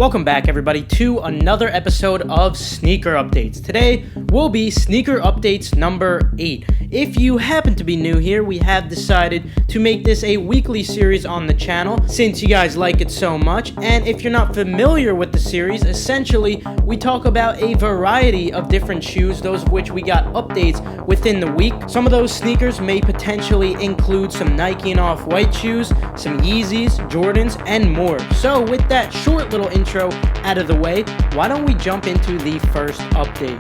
Welcome back everybody to another episode of Sneaker Updates. Today will be Sneaker Updates number 8. If you happen to be new here, we have decided to make this a weekly series on the channel since you guys like it so much. And if you're not familiar with the series, essentially we talk about a variety of different shoes, those of which we got updates within the week. Some of those sneakers may potentially include some Nike and Off-White shoes, some Yeezys, Jordans, and more. So with that short little intro out of the way, why don't we jump into the first update?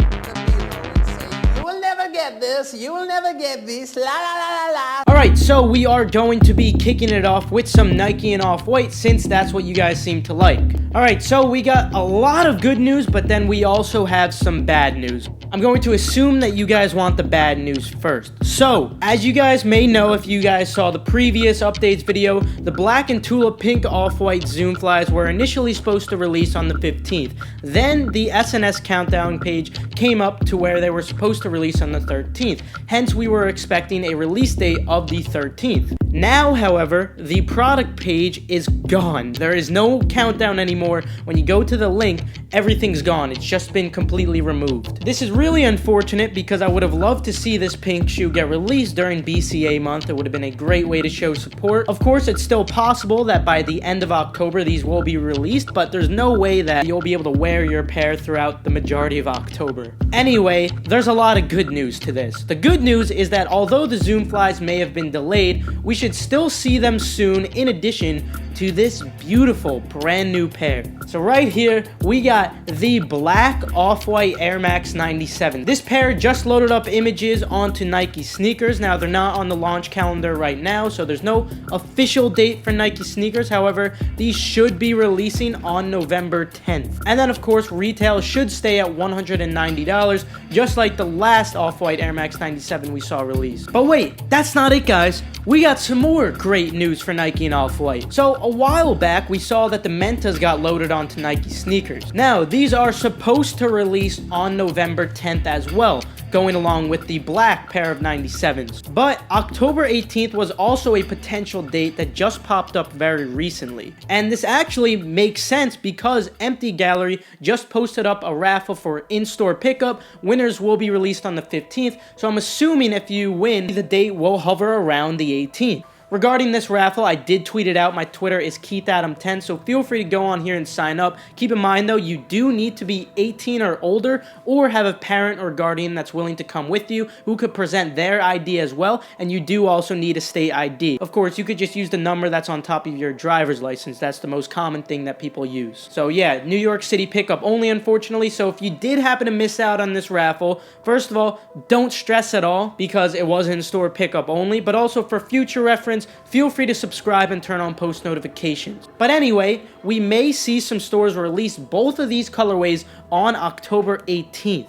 You will never get this, you will never get this, la la la la la. Alright, so we are going to be kicking it off with some Nike and Off-White since that's what you guys seem to like. Alright, so we got a lot of good news, but then we also have some bad news. I'm going to assume that you guys want the bad news first. So, as you guys may know if you guys saw the previous updates video, the black and tulip pink Off-White Zoom Flies were initially supposed to release on the 15th. Then the SNS countdown page came up to where they were supposed to release on the 13th. Hence, we were expecting a release date of the 13th. Now, however, the product page is gone. There is no countdown anymore. When you go to the link, everything's gone. It's just been completely removed. This is really unfortunate because I would have loved to see this pink shoe get released during BCA month. It would have been a great way to show support. Of course, it's still possible that by the end of October, these will be released, but there's no way that you'll be able to wear your pair throughout the majority of October. Anyway, there's a lot of good news to this. The good news is that although the Zoom Flies may have been delayed, we should still see them soon in addition to this beautiful brand new pair. So right here, we got the black Off-White Air Max 97. This pair just loaded up images onto Nike sneakers. Now, they're not on the launch calendar right now, so there's no official date for Nike sneakers. However, these should be releasing on November 10th. And then, of course, retail should stay at $190, just like the last Off-White Air Max 97 we saw released. But wait, that's not it, guys. We got some more great news for Nike and Off-White. So a while back, we saw that the mentas got loaded onto Nike sneakers. Now, these are supposed to release on November 10th as well, going along with the black pair of 97s. But October 18th was also a potential date that just popped up very recently. And this actually makes sense because Empty Gallery just posted up a raffle for in-store pickup. Winners will be released on the 15th, so I'm assuming if you win, the date will hover around the 18th. Regarding this raffle, I did tweet it out. My Twitter is KeithAdam10, so feel free to go on here and sign up. Keep in mind, though, you do need to be 18 or older or have a parent or guardian that's willing to come with you who could present their ID as well, and you do also need a state ID. Of course, you could just use the number that's on top of your driver's license. That's the most common thing that people use. So yeah, New York City pickup only, unfortunately, so if you did happen to miss out on this raffle, first of all, don't stress at all because it was in-store pickup only, but also for future reference, feel free to subscribe and turn on post notifications. But anyway, we may see some stores release both of these colorways on October 18th.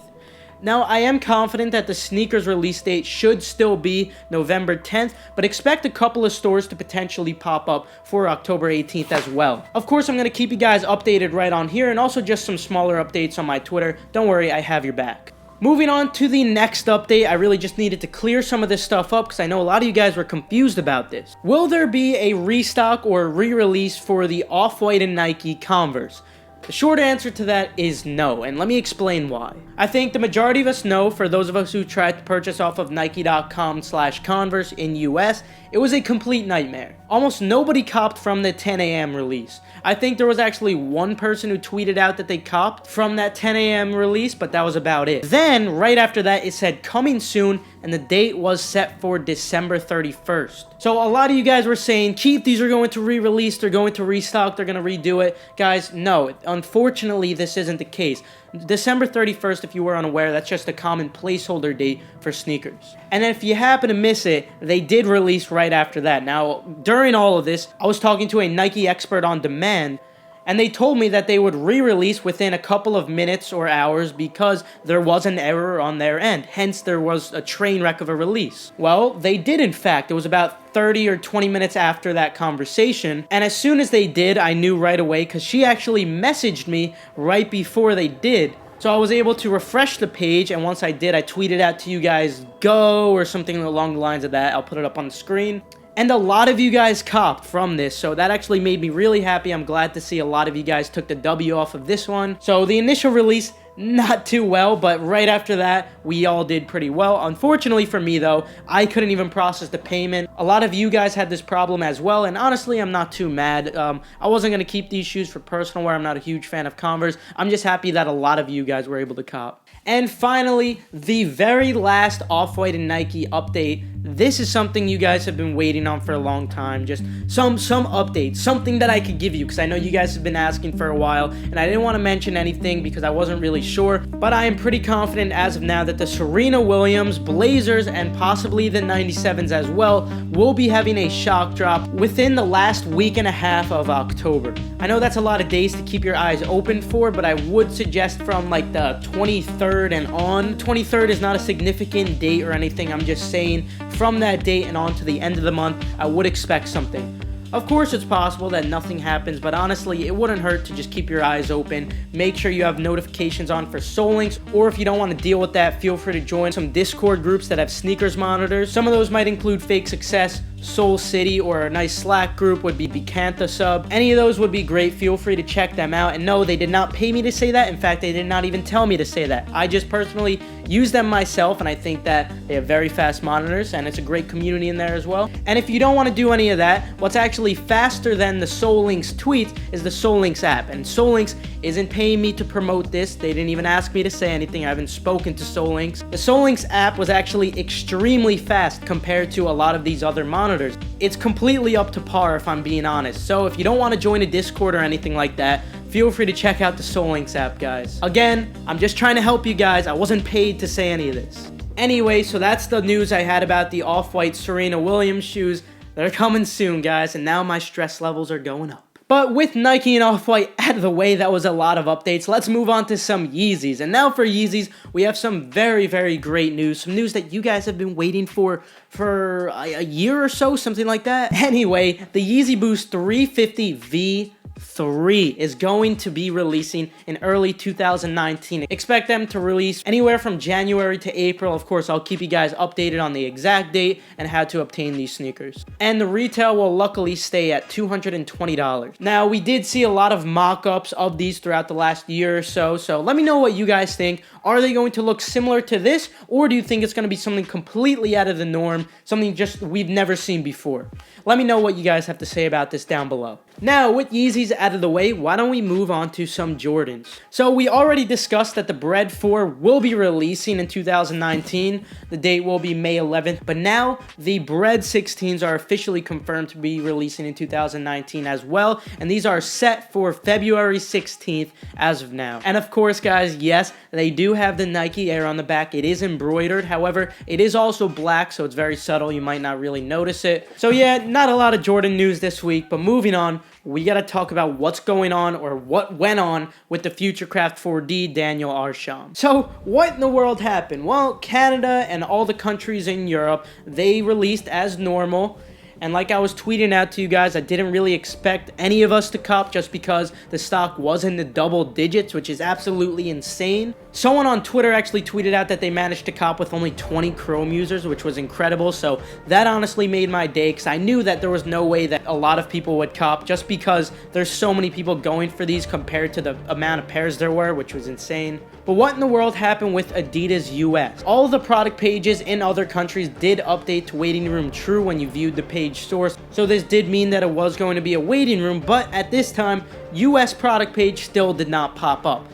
Now, I am confident that the sneakers release date should still be November 10th, but expect a couple of stores to potentially pop up for October 18th as well. Of course, I'm going to keep you guys updated right on here, and also just some smaller updates on my Twitter. Don't worry, I have your back. Moving on to the next update, I really just needed to clear some of this stuff up because I know a lot of you guys were confused about this. Will there be a restock or re-release for the Off-White and Nike Converse? The short answer to that is no, and let me explain why. I think the majority of us know, for those of us who tried to purchase off of Nike.com/Converse in US, it was a complete nightmare. Almost nobody copped from the 10 a.m. release. I think there was actually one person who tweeted out that they copped from that 10 a.m. release, but that was about it. Then, right after that, it said coming soon, and the date was set for December 31st. So a lot of you guys were saying, Keith, these are going to re-release, they're going to restock, they're going to redo it. Guys, no, unfortunately, this isn't the case. December 31st, if you were unaware, that's just a common placeholder date for sneakers. And then if you happen to miss it, they did release right after that. Now, during all of this, I was talking to a Nike expert on demand, and they told me that they would re-release within a couple of minutes or hours because there was an error on their end. Hence, there was a train wreck of a release. Well, they did in fact. It was about 30 or 20 minutes after that conversation, and as soon as they did, I knew right away because she actually messaged me right before they did. So I was able to refresh the page, and once I did, I tweeted out to you guys, go, or something along the lines of that. I'll put it up on the screen. And a lot of you guys copped from this, so that actually made me really happy. I'm glad to see a lot of you guys took the W off of this one. So the initial release, not too well, but right after that, we all did pretty well. Unfortunately for me, though, I couldn't even process the payment. A lot of you guys had this problem as well, and honestly, I'm not too mad. I wasn't going to keep these shoes for personal wear. I'm not a huge fan of Converse. I'm just happy that a lot of you guys were able to cop. And finally, the very last Off-White and Nike update. This is something you guys have been waiting on for a long time. Just some updates, something that I could give you, because I know you guys have been asking for a while, and I didn't want to mention anything because I wasn't really sure, but I am pretty confident as of now that the Serena Williams, Blazers, and possibly the 97s as well will be having a shock drop within the last week and a half of October. I know that's a lot of days to keep your eyes open for, but I would suggest from like the 23rd and on. 23rd is not a significant date or anything. I'm just saying from that date and on to the end of the month, I would expect something. Of course, it's possible that nothing happens, but honestly, it wouldn't hurt to just keep your eyes open. Make sure you have notifications on for Soul Links, or if you don't want to deal with that, feel free to join some Discord groups that have sneakers monitors. Some of those might include Fake Success, Soul City, or a nice Slack group would be Bicantha Sub. Any of those would be great. Feel free to check them out. And no, they did not pay me to say that. In fact, they did not even tell me to say that. I just personally use them myself, and I think that they have very fast monitors, and it's a great community in there as well. And if you don't want to do any of that, what's actually faster than the Soul Links tweets is the Soul Links app. And Soul Links isn't paying me to promote this. They didn't even ask me to say anything. I haven't spoken to Soul Links. The Soul Links app was actually extremely fast compared to a lot of these other monitors. It's completely up to par if I'm being honest. So if you don't want to join a Discord or anything like that, feel free to check out the Soul Links app, guys. Again, I'm just trying to help you guys. I wasn't paid to say any of this. Anyway, so that's the news I had about the Off-White Serena Williams shoes. They're coming soon, guys, and now my stress levels are going up. But with Nike and Off-White out of the way, that was a lot of updates. Let's move on to some Yeezys. And now for Yeezys, we have some very, very great news. Some news that you guys have been waiting for a year or so, something like that. Anyway, the Yeezy Boost 350 V3 is going to be releasing in early 2019. Expect them to release anywhere from January to April. Of course, I'll keep you guys updated on the exact date and how to obtain these sneakers. And the retail will luckily stay at $220. Now, we did see a lot of mock-ups of these throughout the last year or so, so let me know what you guys think. Are they going to look similar to this, or do you think it's going to be something completely out of the norm, something just we've never seen before? Let me know what you guys have to say about this down below. Now, with Yeezys out of the way, why don't we move on to some Jordans? So we already discussed that the Bread 4 will be releasing in 2019. The date will be May 11th, but now the Bread 16s are officially confirmed to be releasing in 2019 as well, and these are set for February 16th as of now. And of course, guys, yes, they do have the Nike Air on the back. It is embroidered, however, it is also black, so it's very subtle. You might not really notice it. So yeah, not a lot of Jordan news this week, but moving on, we gotta talk about what's going on, or what went on, with the FUTURECRAFT 4D Daniel Arsham. So, what in the world happened? Well, Canada and all the countries in Europe, they released as normal. And like I was tweeting out to you guys, I didn't really expect any of us to cop just because the stock was in the double digits, which is absolutely insane. Someone on Twitter actually tweeted out that they managed to cop with only 20 Chrome users, which was incredible. So that honestly made my day, because I knew that there was no way that a lot of people would cop just because there's so many people going for these compared to the amount of pairs there were, which was insane. But what in the world happened with Adidas US? All the product pages in other countries did update to waiting room true when you viewed the page source. So this did mean that it was going to be a waiting room, but at this time, US product page still did not pop up.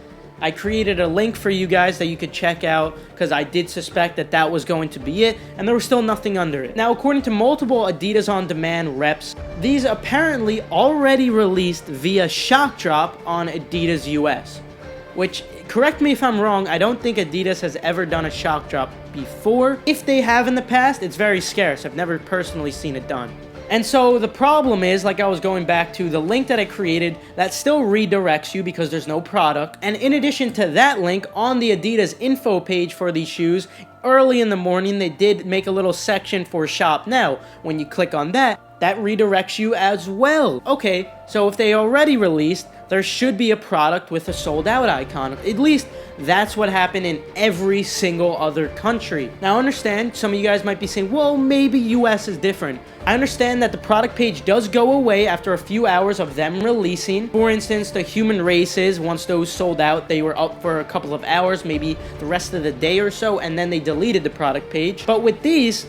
I created a link for you guys that you could check out because I did suspect that that was going to be it, and there was still nothing under it. Now, according to multiple Adidas On Demand reps, these apparently already released via shock drop on Adidas US, which, correct me if I'm wrong, I don't think Adidas has ever done a shock drop before. If they have in the past, it's very scarce. I've never personally seen it done. And so the problem is, like I was going back to, the link that I created, that still redirects you because there's no product. And in addition to that link, on the Adidas info page for these shoes, early in the morning, they did make a little section for Shop Now. When you click on that, that redirects you as well. Okay, so if they already released, there should be a product with a sold out icon. At least that's what happened in every single other country. Now, I understand some of you guys might be saying, well, maybe US is different. I understand that the product page does go away after a few hours of them releasing. For instance, the human races, once those sold out, they were up for a couple of hours, maybe the rest of the day or so, and then they deleted the product page. But with these,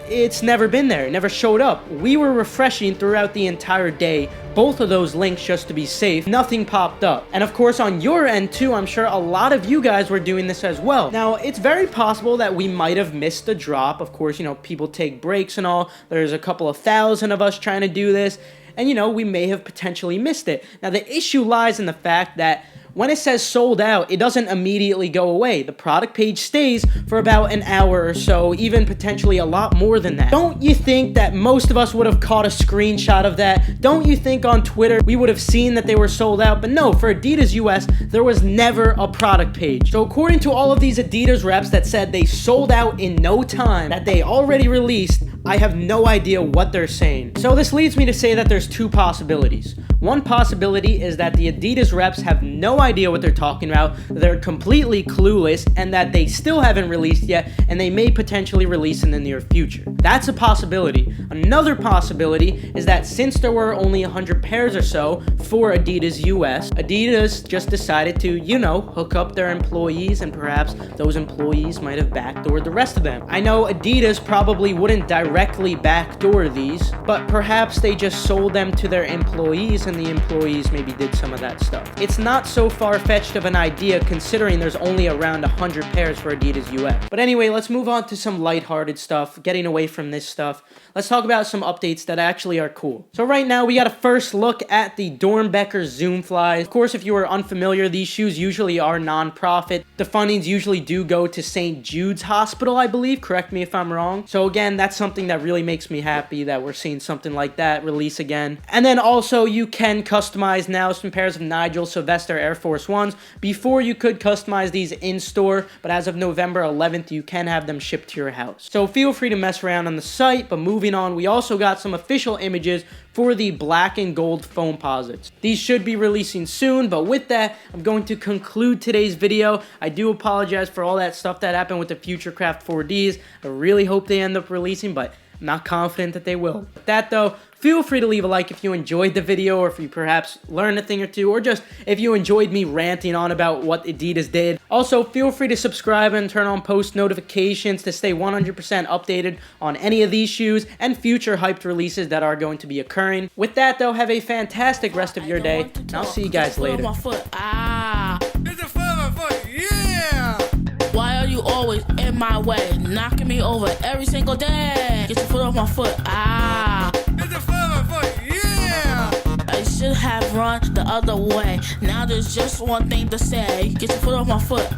it's never been there. It never showed up. We were refreshing throughout the entire day, both of those links just to be safe. Nothing popped up. And of course, on your end too, I'm sure a lot of you guys were doing this as well. Now, it's very possible that we might have missed the drop. Of course, you know, people take breaks and all. There's a couple of thousand of us trying to do this. And, you know, we may have potentially missed it. Now, the issue lies in the fact that when it says sold out, it doesn't immediately go away. The product page stays for about an hour or so, even potentially a lot more than that. Don't you think that most of us would have caught a screenshot of that? Don't you think on Twitter we would have seen that they were sold out? But no, for Adidas US, there was never a product page. So according to all of these Adidas reps that said they sold out in no time, that they already released, I have no idea what they're saying. So this leads me to say that there's two possibilities. One possibility is that the Adidas reps have no idea what they're talking about, they're completely clueless, and that they still haven't released yet, and they may potentially release in the near future. That's a possibility. Another possibility is that since there were only 100 pairs or so for Adidas US, Adidas just decided to, you know, hook up their employees, and perhaps those employees might have backdoored the rest of them. I know Adidas probably wouldn't directly backdoor these, but perhaps they just sold them to their employees, and the employees maybe did some of that stuff. It's not so far-fetched of an idea considering there's only around 100 pairs for Adidas US. But anyway, let's move on to some lighthearted stuff, getting away from this stuff. Let's talk about some updates that actually are cool. So right now, we got a first look at the Dornbecker Zoom Flies. Of course, if you are unfamiliar, these shoes usually are non-profit. The fundings usually do go to St. Jude's Hospital, I believe. Correct me if I'm wrong. So again, that's something that really makes me happy that we're seeing something like that release again. And then also, you can customize now some pairs of Nigel Sylvester Air Force Ones. Before, you could customize these in-store, but as of November 11th, you can have them shipped to your house. So feel free to mess around on the site, but moving on, we also got some official images for the black and gold foam posits. These should be releasing soon, but with that, I'm going to conclude today's video. I do apologize for all that stuff that happened with the FUTURECRAFT 4Ds. I really hope they end up releasing, but I'm not confident that they will. With that though, feel free to leave a like if you enjoyed the video, or if you perhaps learned a thing or two, or just if you enjoyed me ranting on about what Adidas did. Also, feel free to subscribe and turn on post notifications to stay 100% updated on any of these shoes and future hyped releases that are going to be occurring. With that though, have a fantastic rest of your day, and I'll see you guys later. Why are you always in my way, knocking me over every single day? Get your foot off my foot, Get your foot off my foot, I should have run the other way. Now there's just one thing to say. Get your foot off my foot,